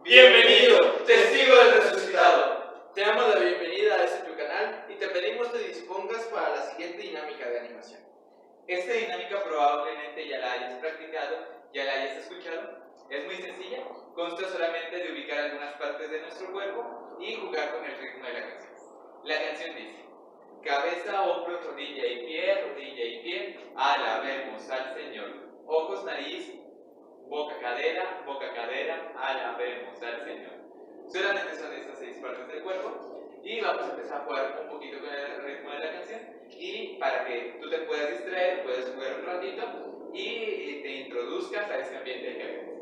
Bienvenido, testigo del resucitado. Te damos la bienvenida a este tu canal y te pedimos te dispongas para la siguiente dinámica de animación. Esta dinámica probablemente ya la hayas practicado, ya la hayas escuchado. Es muy sencilla, consta solamente de ubicar algunas partes de nuestro cuerpo y jugar con el ritmo de la canción. La canción dice: cabeza, hombro, rodilla y pie, alabemos al Señor. Ojos, nariz, boca, cadera, alabemos al Señor. Solamente son estas 6 partes del cuerpo y vamos a empezar a jugar un poquito con el ritmo de la canción, y para que tú te puedas distraer, puedes jugar un ratito y te introduzcas a este ambiente de cadenas.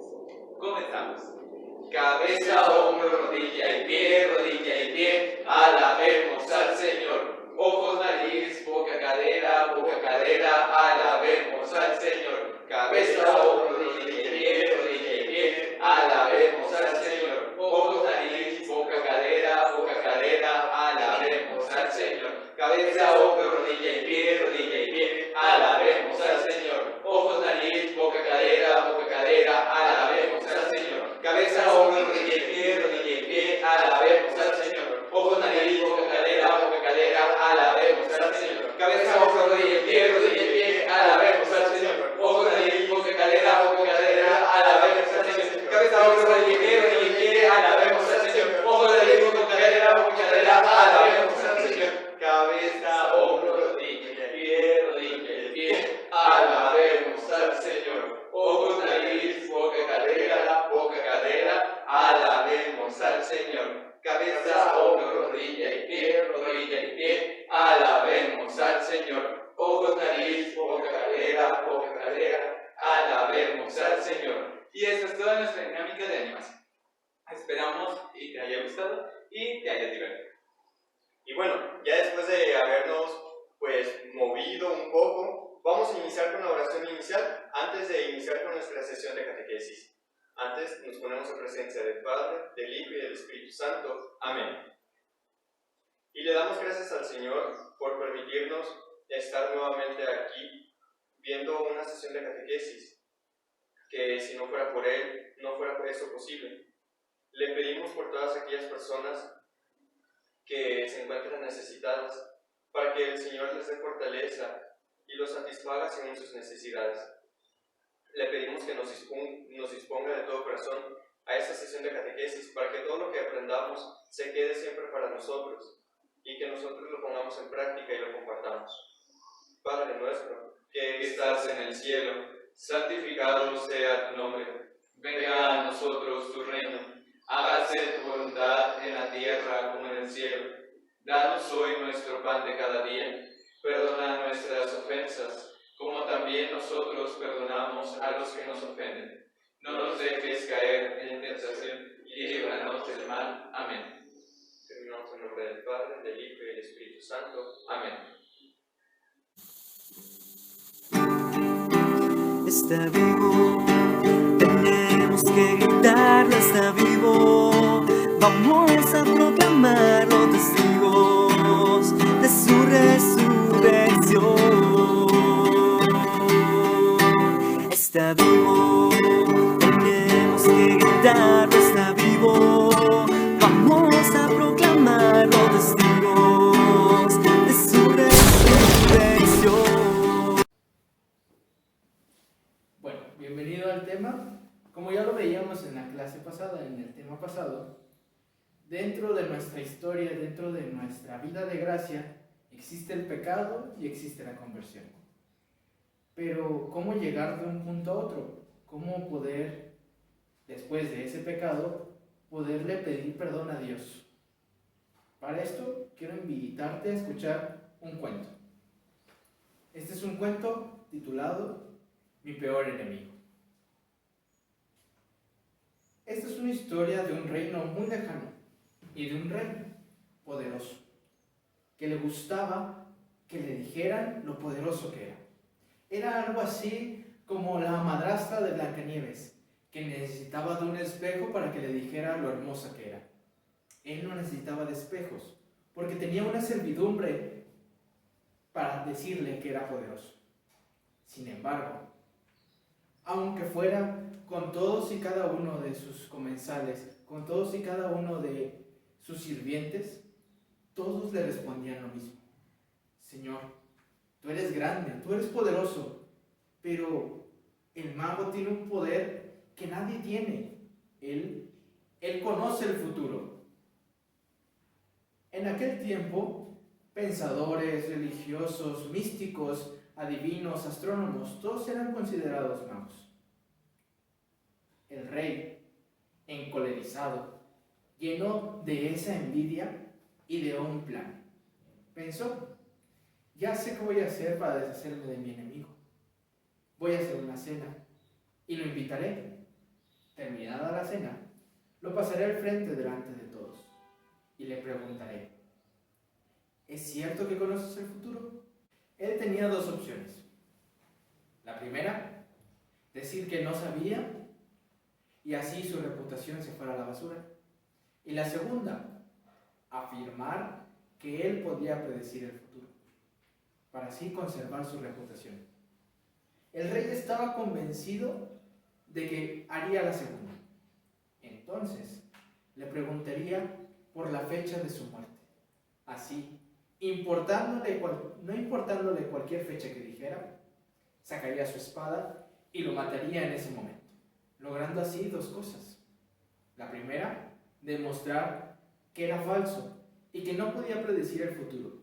Comenzamos. Cabeza, hombro, rodilla y pie, alabemos al Señor. Ojos, nariz, boca, cadera, alabemos al Señor. Cabeza, hombro, rodilla y pie, alabemos al Señor. Ojos, nariz, boca, cadera, alabemos al Señor. Cabeza, hombro, rodilla y pie, alabemos al Señor. Ojos, nariz, boca, cadera, alabemos al Señor. Cabeza, hombro, rodilla y pie, alabemos al Señor. Ojos, nariz, boca, cadera, alabemos al Señor. Cabeza, hombro, rodilla y pie, alabemos al Señor. Ojos, nariz, boca, cadera, alabemos al Señor. Cabeza, hombro, rodilla y pie, alabemos al Señor. Ojos, nariz, boca, cadera, alabemos al Señor. Cabeza, hombro, rodilla y pie, alabemos al Señor. Ojos, nariz, boca, cadera, alabemos al Señor. Cabeza, hombro, rodilla y pie, alabemos al Señor. Ojos, nariz, boca, cadera, alabemos al Señor. Y esa es toda nuestra dinámica de animación. Esperamos y te haya gustado y te haya divertido. Y bueno, ya después de habernos movido un poco, vamos a iniciar con la oración inicial antes de iniciar con nuestra sesión de catequesis. Antes nos ponemos en presencia del Padre, del Hijo y del Espíritu Santo. Amén. Y le damos gracias al Señor por permitirnos estar nuevamente aquí viendo una sesión de catequesis, que si no fuera por Él, no fuera por eso posible. Le pedimos por todas aquellas personas que se encuentran necesitadas, para que el Señor les dé fortaleza y los satisfaga según sus necesidades. Le pedimos que nos disponga de todo corazón a esta sesión de catequesis, para que todo lo que aprendamos se quede siempre para nosotros y que nosotros lo pongamos en práctica y lo compartamos. Padre nuestro, que estás en el cielo, santificado sea tu nombre. Venga a nosotros tu reino. Hágase tu voluntad en la tierra como en el cielo. Danos hoy nuestro pan de cada día. Perdona nuestras ofensas, como también nosotros perdonamos a los que nos ofenden. No nos dejes caer en tentación y líbranos del mal. Amén. Terminamos en nombre del Padre, del Hijo y del Espíritu Santo. Amén. Está vivo, tenemos que gritarlo, está vivo. Vamos a proclamarlo, testigos de su resurrección. Está vivo, tenemos que gritarlo, está vivo. Vamos a proclamarlo, testigos de su resurrección. Bueno, bienvenido al tema. Como ya lo veíamos en la clase pasada, en el tema pasado, dentro de nuestra historia, dentro de nuestra vida de gracia, existe el pecado y existe la conversión. Pero, ¿cómo llegar de un punto a otro? ¿Cómo poder, después de ese pecado, poderle pedir perdón a Dios? Para esto, quiero invitarte a escuchar un cuento. Este es un cuento titulado Mi peor enemigo. Esta es una historia de un reino muy lejano y de un rey poderoso, que le gustaba que le dijeran lo poderoso que era. Era algo así como la madrastra de Blancanieves, que necesitaba de un espejo para que le dijera lo hermosa que era. Él no necesitaba de espejos, porque tenía una servidumbre para decirle que era poderoso. Sin embargo, aunque fuera con todos y cada uno de sus comensales con todos y cada uno de sus sirvientes, todos le respondían lo mismo. Señor, tú eres grande, tú eres poderoso, pero el mago tiene un poder que nadie tiene. Él conoce el futuro. En aquel tiempo, pensadores, religiosos, místicos, adivinos, astrónomos, todos eran considerados magos. El rey, encolerizado, lleno de esa envidia, ideó un plan. Pensó: ya sé qué voy a hacer para deshacerme de mi enemigo. Voy a hacer una cena y lo invitaré. Terminada la cena, lo pasaré al frente delante de todos y le preguntaré: ¿es cierto que conoces el futuro? Él tenía dos opciones. La primera, decir que no sabía y así su reputación se fuera a la basura. Y la segunda, afirmar que él podía predecir el futuro, para así conservar su reputación. El rey estaba convencido de que haría la segunda. Entonces, le preguntaría por la fecha de su muerte. Así, no importándole cualquier fecha que dijera, sacaría su espada y lo mataría en ese momento, logrando así dos cosas. La primera, demostrar que era falso y que no podía predecir el futuro.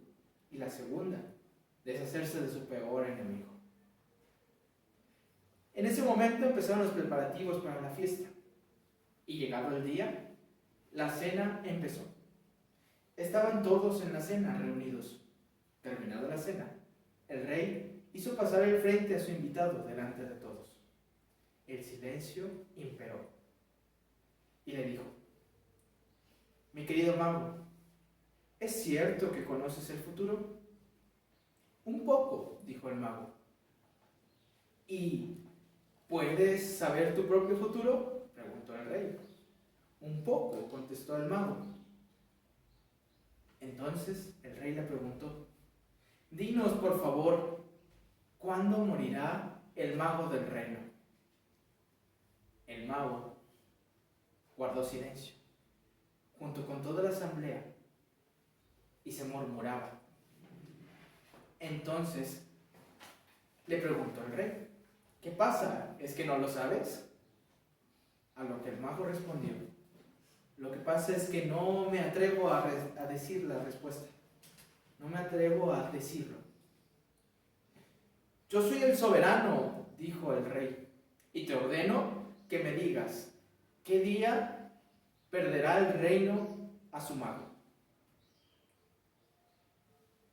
Y la segunda, deshacerse de su peor enemigo. En ese momento empezaron los preparativos para la fiesta. Y llegado el día, la cena empezó. Estaban todos en la cena reunidos. Terminada la cena, el rey hizo pasar el frente a su invitado delante de todos. El silencio imperó. Y le dijo: mi querido mago, ¿es cierto que conoces el futuro? Un poco, dijo el mago. ¿Y puedes saber tu propio futuro?, preguntó el rey. Un poco, contestó el mago. Entonces el rey le preguntó: dinos, por favor, ¿cuándo morirá el mago del reino? El mago guardó silencio, junto con toda la asamblea, y se murmuraba. Entonces le preguntó el rey: ¿qué pasa? ¿Es que no lo sabes? A lo que el mago respondió: lo que pasa es que no me atrevo a decir la respuesta. No me atrevo a decirlo. Yo soy el soberano, dijo el rey, y te ordeno que me digas qué día perderá el reino a su mago.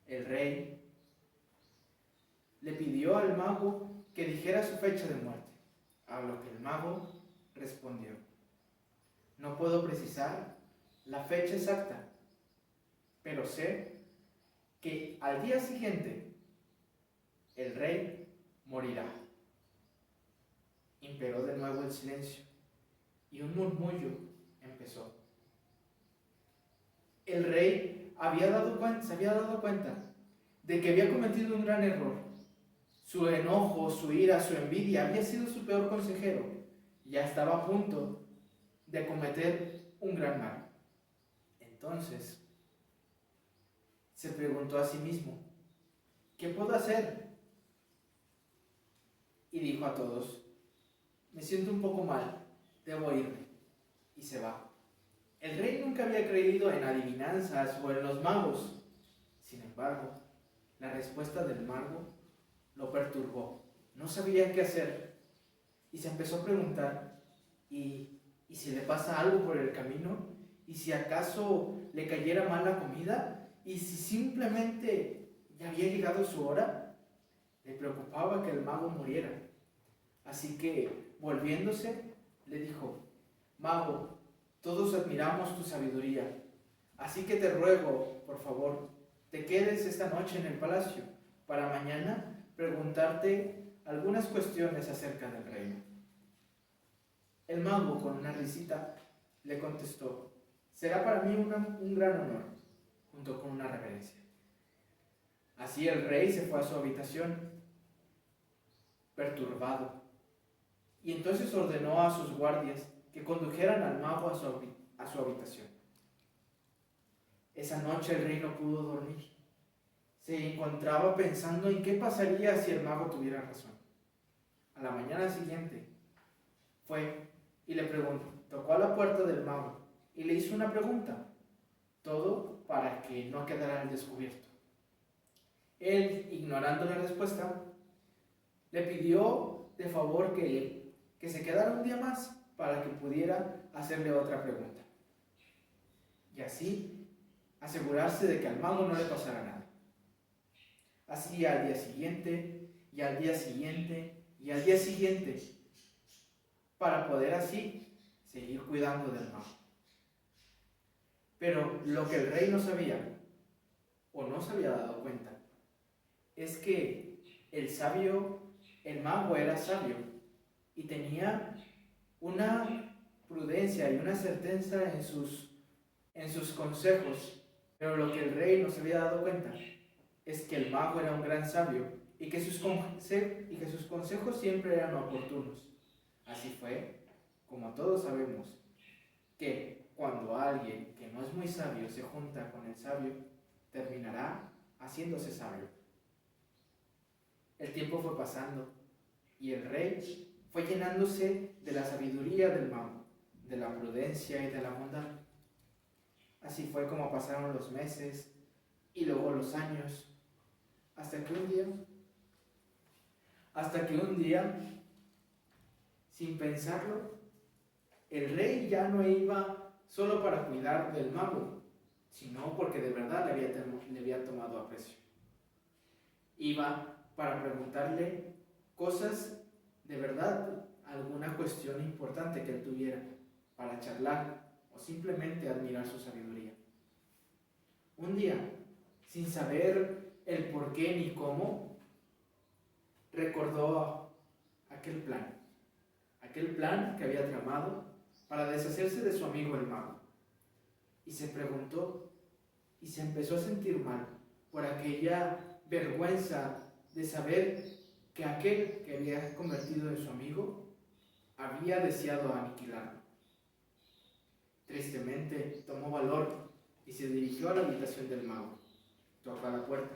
El rey le pidió al mago que dijera su fecha de muerte, a lo que el mago respondió: no puedo precisar la fecha exacta, pero sé que al día siguiente el rey morirá. Imperó de nuevo el silencio y un murmullo empezó. El rey se había dado cuenta de que había cometido un gran error. Su enojo, su ira, su envidia había sido su peor consejero y ya estaba a punto de cometer un gran mal. Entonces se preguntó a sí mismo: ¿qué puedo hacer? Y dijo a todos: me siento un poco mal, debo irme. Y se va. El rey nunca había creído en adivinanzas o en los magos. Sin embargo, la respuesta del mago lo perturbó. No sabía qué hacer y se empezó a preguntar: ¿y si le pasa algo por el camino? ¿Y si acaso le cayera mal la comida? ¿Y si simplemente ya había llegado su hora? Le preocupaba que el mago muriera. Así que, volviéndose, le dijo: mago, todos admiramos tu sabiduría, así que te ruego, por favor, te quedes esta noche en el palacio para mañana preguntarte algunas cuestiones acerca del reino. El mago, con una risita, le contestó: será para mí un gran honor, junto con una reverencia. Así el rey se fue a su habitación, perturbado, y entonces ordenó a sus guardias que condujeran al mago su habitación. Esa noche el rey no pudo dormir. Se encontraba pensando en qué pasaría si el mago tuviera razón. A la mañana siguiente fue y le preguntó, tocó a la puerta del mago y le hizo una pregunta, todo para que no quedara al descubierto. Él, ignorando la respuesta, le pidió de favor que se quedara un día más para que pudiera hacerle otra pregunta. Y así asegurarse de que al mago no le pasara nada. Así al día siguiente, y al día siguiente, y al día siguiente, para poder así seguir cuidando del mago. Pero lo que el rey no sabía, o no se había dado cuenta, es que el mago era sabio y tenía una prudencia y una certeza en sus consejos. Pero lo que el rey no se había dado cuenta es que el mago era un gran sabio y que sus consejos siempre eran oportunos. Así fue, como todos sabemos, que cuando alguien que no es muy sabio se junta con el sabio, terminará haciéndose sabio. El tiempo fue pasando y el rey fue llenándose de la sabiduría del mago, de la prudencia y de la bondad. Así fue como pasaron los meses y luego los años, hasta que un día, sin pensarlo, el rey ya no iba solo para cuidar del mago, sino porque de verdad le había tomado aprecio. Iba para preguntarle cosas de verdad, alguna cuestión importante que él tuviera, para charlar o simplemente admirar su sabiduría. Un día, sin saber el por qué ni cómo, recordó aquel plan que había tramado para deshacerse de su amigo el mago. Y se preguntó y se empezó a sentir mal por aquella vergüenza de saber que aquel que había convertido en su amigo había deseado aniquilarlo. Tristemente tomó valor y se dirigió a la habitación del mago. Tocó a la puerta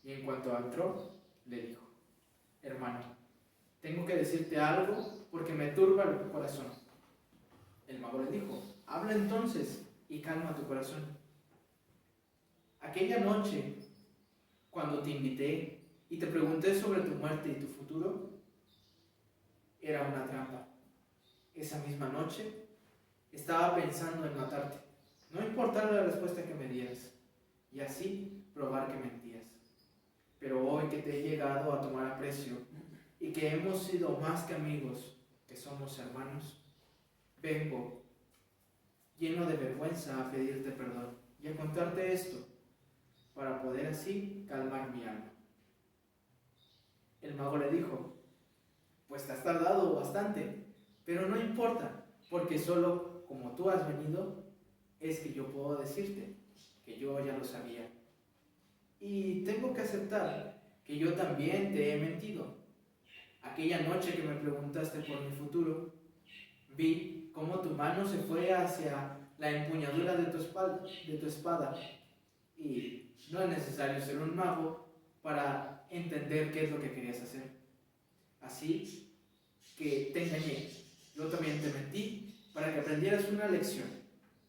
y en cuanto entró, le dijo: hermano, tengo que decirte algo porque me turba el corazón. El mago le dijo: habla entonces y calma tu corazón. Aquella noche, cuando te invité y te pregunté sobre tu muerte y tu futuro, era una trampa. Esa misma noche estaba pensando en matarte, no importara la respuesta que me dieras, y así probar que mentías. Pero hoy que te he llegado a tomar aprecio y que hemos sido más que amigos, que somos hermanos, vengo lleno de vergüenza a pedirte perdón y a contarte esto para poder así calmar mi alma. El mago le dijo: pues te has tardado bastante, pero no importa, porque solo como tú has venido es que yo puedo decirte que yo ya lo sabía. Y tengo que aceptar que yo también te he mentido. Aquella noche que me preguntaste por mi futuro, vi cómo tu mano se fue hacia la empuñadura de tu espada. Y no es necesario ser un mago para entender qué es lo que querías hacer. Así que te engañé. Yo también te mentí para que aprendieras una lección.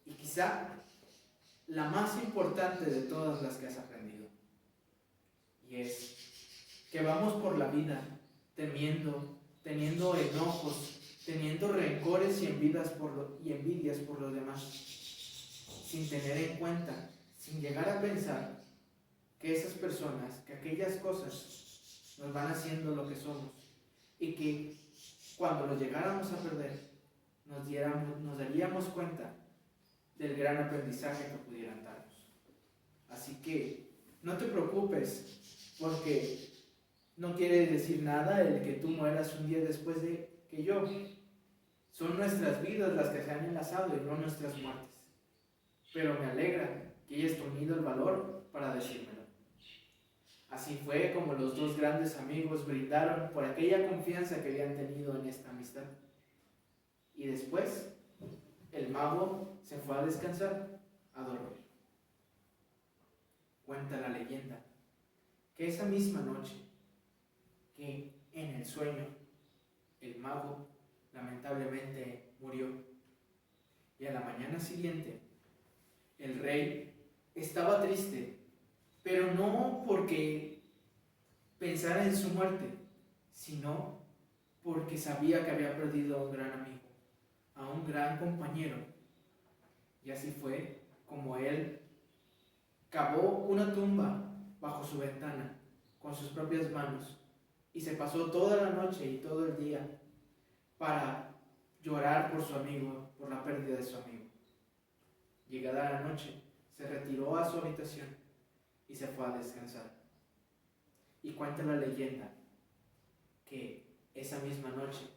Y quizá la más importante de todas las que has aprendido. Y es que vamos por la vida temiendo, teniendo enojos, teniendo rencores y envidias por los demás, sin tener en cuenta, sin llegar a pensar que esas personas, que aquellas cosas nos van haciendo lo que somos y que cuando los llegáramos a perder nos daríamos cuenta del gran aprendizaje que pudieran darnos. Así que no te preocupes, porque no quiere decir nada el que tú mueras un día después de que yo. Son nuestras vidas las que se han enlazado y no nuestras muertes. Pero me alegra que hayas tenido el valor para decírmelo. Así fue como los dos grandes amigos brindaron por aquella confianza que habían tenido en esta amistad. Y después el mago se fue a descansar, a dormir. Cuenta la leyenda que esa misma noche, que en el sueño, el mago lamentablemente murió. Y a la mañana siguiente, el rey estaba triste, pero no porque pensara en su muerte, sino porque sabía que había perdido a un gran amigo, a un gran compañero. Y así fue como él cavó una tumba bajo su ventana con sus propias manos y se pasó toda la noche y todo el día para llorar por su amigo, por la pérdida de su amigo. Llegada la noche, se retiró a su habitación y se fue a descansar. Y cuenta la leyenda que esa misma noche,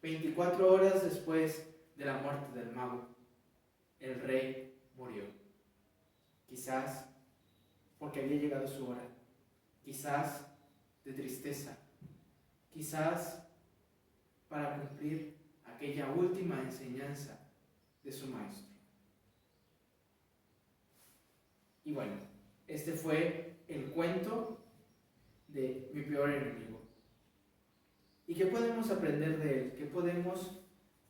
24 horas después de la muerte del mago, el rey murió. Quizás porque había llegado su hora, quizás de tristeza, quizás para cumplir aquella última enseñanza de su maestro. Y bueno, este fue el cuento de mi peor enemigo. ¿Y qué podemos aprender de él? ¿Qué podemos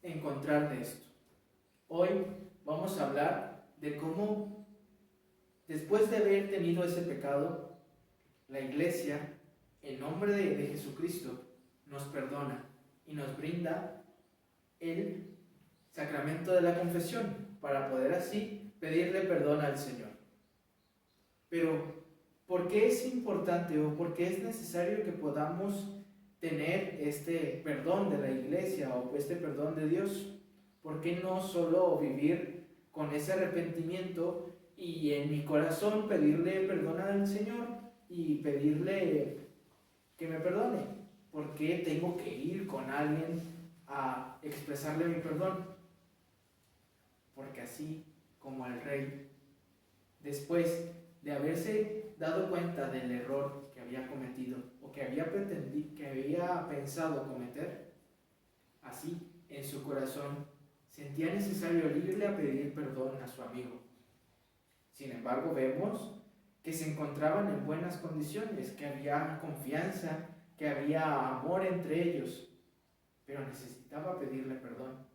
encontrar de esto? Hoy vamos a hablar de cómo, después de haber tenido ese pecado, la Iglesia, en nombre de Jesucristo, nos perdona y nos brinda el sacramento de la confesión para poder así pedirle perdón al Señor. Pero, ¿por qué es importante o por qué es necesario que podamos tener este perdón de la Iglesia o este perdón de Dios? ¿Por qué no solo vivir con ese arrepentimiento y en mi corazón pedirle perdón al Señor y pedirle que me perdone? ¿Por qué tengo que ir con alguien a expresarle mi perdón? Porque así como el rey, después de haberse dado cuenta del error que había cometido o que había pensado cometer, así en su corazón sentía necesario irle a pedir perdón a su amigo. Sin embargo, vemos que se encontraban en buenas condiciones, que había confianza, que había amor entre ellos, pero necesitaba pedirle perdón.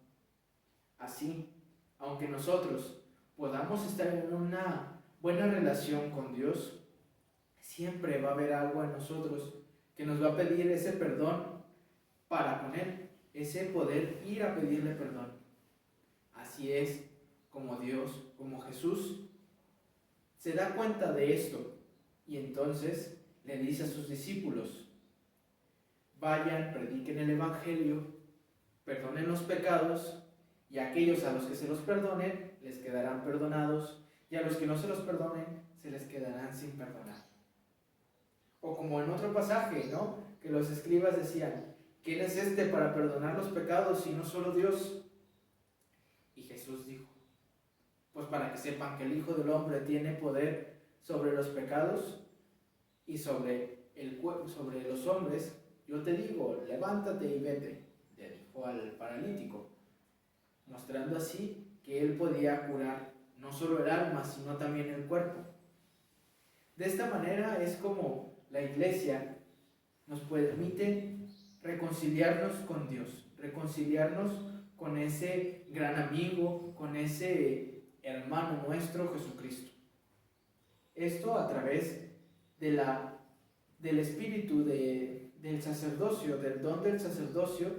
Así, aunque nosotros podamos estar en una buena relación con Dios, siempre va a haber algo en nosotros que nos va a pedir ese perdón para con Él, ese poder ir a pedirle perdón. Así es como Dios, como Jesús, se da cuenta de esto y entonces le dice a sus discípulos: vayan, prediquen el Evangelio, perdonen los pecados, y a aquellos a los que se los perdonen les quedarán perdonados, y a los que no se los perdonen se les quedarán sin perdonar. O como en otro pasaje, ¿no?, que los escribas decían: ¿quién es este para perdonar los pecados sino solo Dios? Y Jesús dijo: pues para que sepan que el Hijo del Hombre tiene poder sobre los pecados y sobre los hombres, yo te digo, levántate y vete, le dijo al paralítico, mostrando así que él podía curar no solo el alma, sino también el cuerpo. De esta manera es como la Iglesia nos permite reconciliarnos con Dios, reconciliarnos con ese gran amigo, con ese hermano nuestro, Jesucristo. Esto a través del espíritu del sacerdocio, del don del sacerdocio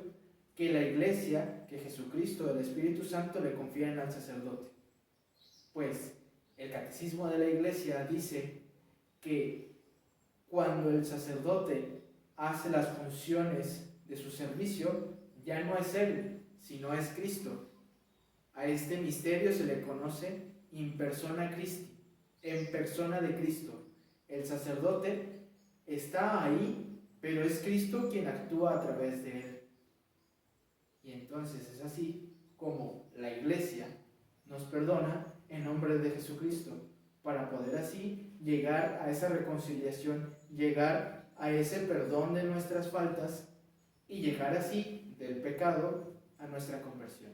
que la Iglesia, que Jesucristo, el Espíritu Santo, le confían al sacerdote. Pues el catecismo de la Iglesia dice que cuando el sacerdote hace las funciones de su servicio, ya no es él, sino es Cristo. A este misterio se le conoce in persona Christi, en persona de Cristo. El sacerdote está ahí, pero es Cristo quien actúa a través de él. Y entonces es así como la Iglesia nos perdona en nombre de Jesucristo, para poder así llegar a esa reconciliación, llegar a ese perdón de nuestras faltas y llegar así del pecado a nuestra conversión.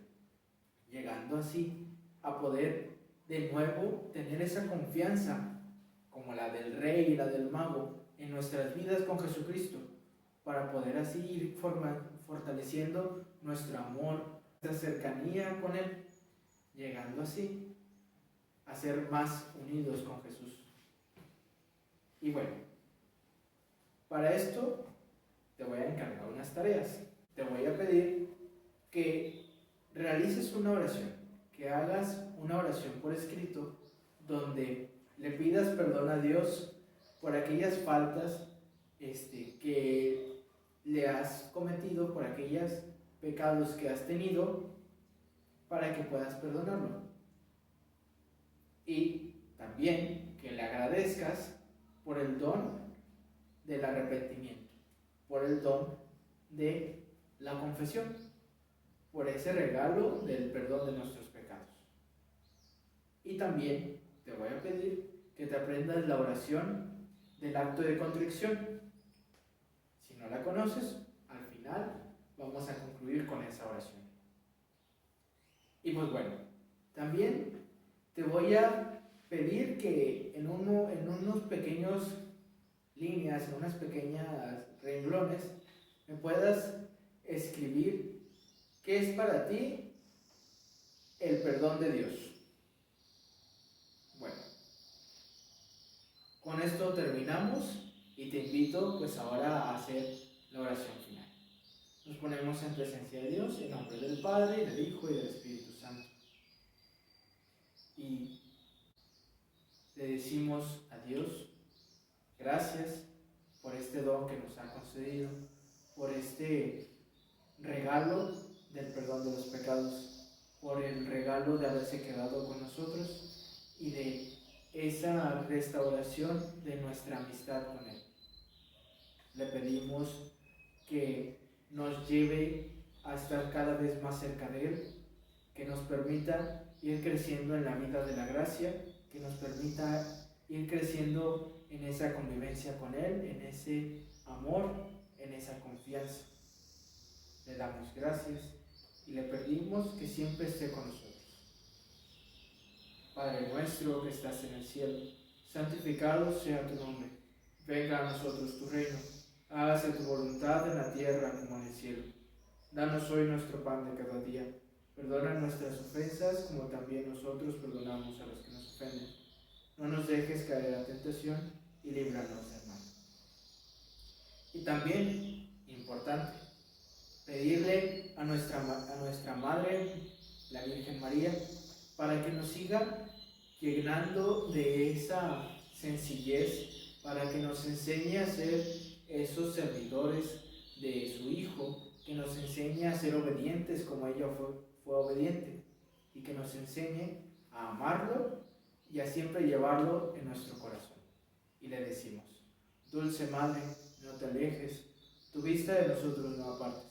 llegando así a poder de nuevo tener esa confianza como la del rey y la del mago en nuestras vidas con Jesucristo, para poder así ir fortaleciendo nuestro amor, nuestra cercanía con Él, llegando así a ser más unidos con Jesús. Y bueno, para esto te voy a encargar unas tareas. Te voy a pedir que realices una oración, que hagas una oración por escrito donde le pidas perdón a Dios por aquellas faltas que le has cometido, por aquellos pecados que has tenido, para que puedas perdonarlo. Y también que le agradezcas por el don del arrepentimiento, por el don de la confesión, por ese regalo del perdón de nuestros pecados. Y también te voy a pedir que te aprendas la oración del acto de contrición. Si no la conoces, al final vamos a concluir con esa oración. Y pues bueno, también te voy a pedir que en unos pequeños líneas, en unas pequeñas renglones, me puedas escribir qué es para ti el perdón de Dios. Bueno, con esto terminamos y te invito pues ahora a hacer la oración final. Nos ponemos en presencia de Dios en nombre del Padre, del Hijo y del Espíritu Santo. Y le decimos a Dios, gracias por este don que nos ha concedido, por este regalo del perdón de los pecados, por el regalo de haberse quedado con nosotros y de esa restauración de nuestra amistad con Él. Le pedimos que nos lleve a estar cada vez más cerca de Él, que nos permita ir creciendo en la vida de la gracia, que nos permita ir creciendo en esa convivencia con Él, en ese amor, en esa confianza. Le damos gracias y le pedimos que siempre esté con nosotros. Padre nuestro que estás en el cielo, santificado sea tu nombre. Venga a nosotros tu reino. Hágase tu voluntad en la tierra como en el cielo. Danos hoy nuestro pan de cada día. Perdona nuestras ofensas como también nosotros perdonamos a los que nos ofenden. No nos dejes caer en la tentación y líbranos del mal. Y también, importante, pedirle a nuestra Madre, la Virgen María, para que nos siga llenando de esa sencillez, para que nos enseñe a ser esos servidores de su Hijo, que nos enseñe a ser obedientes como ella fue obediente, y que nos enseñe a amarlo y a siempre llevarlo en nuestro corazón. Y le decimos, dulce Madre, no te alejes, tu vista de nosotros no apartes.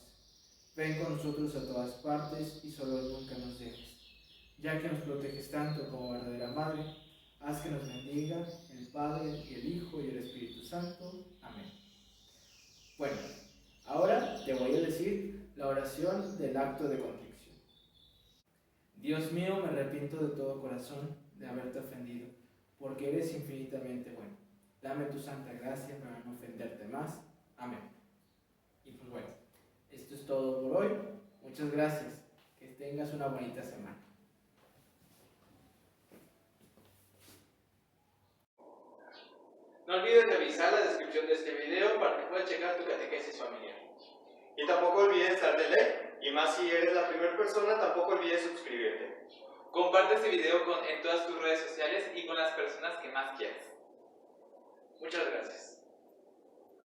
Ven con nosotros a todas partes y solo nunca nos dejes. Ya que nos proteges tanto como verdadera Madre, haz que nos bendiga el Padre y el Hijo y el Espíritu Santo. Amén. Bueno, ahora te voy a decir la oración del acto de contrición. Dios mío, me arrepiento de todo corazón de haberte ofendido, porque eres infinitamente bueno. Dame tu santa gracia para no ofenderte más. Amén. Y pues bueno, esto es todo por hoy. Muchas gracias. Que tengas una bonita semana. No olvides revisar la descripción de este video para que puedas checar tu catequesis familiar. Y tampoco olvides darle like, y más si eres la primera persona, tampoco olvides suscribirte. Comparte este video en todas tus redes sociales y con las personas que más quieras. Muchas gracias.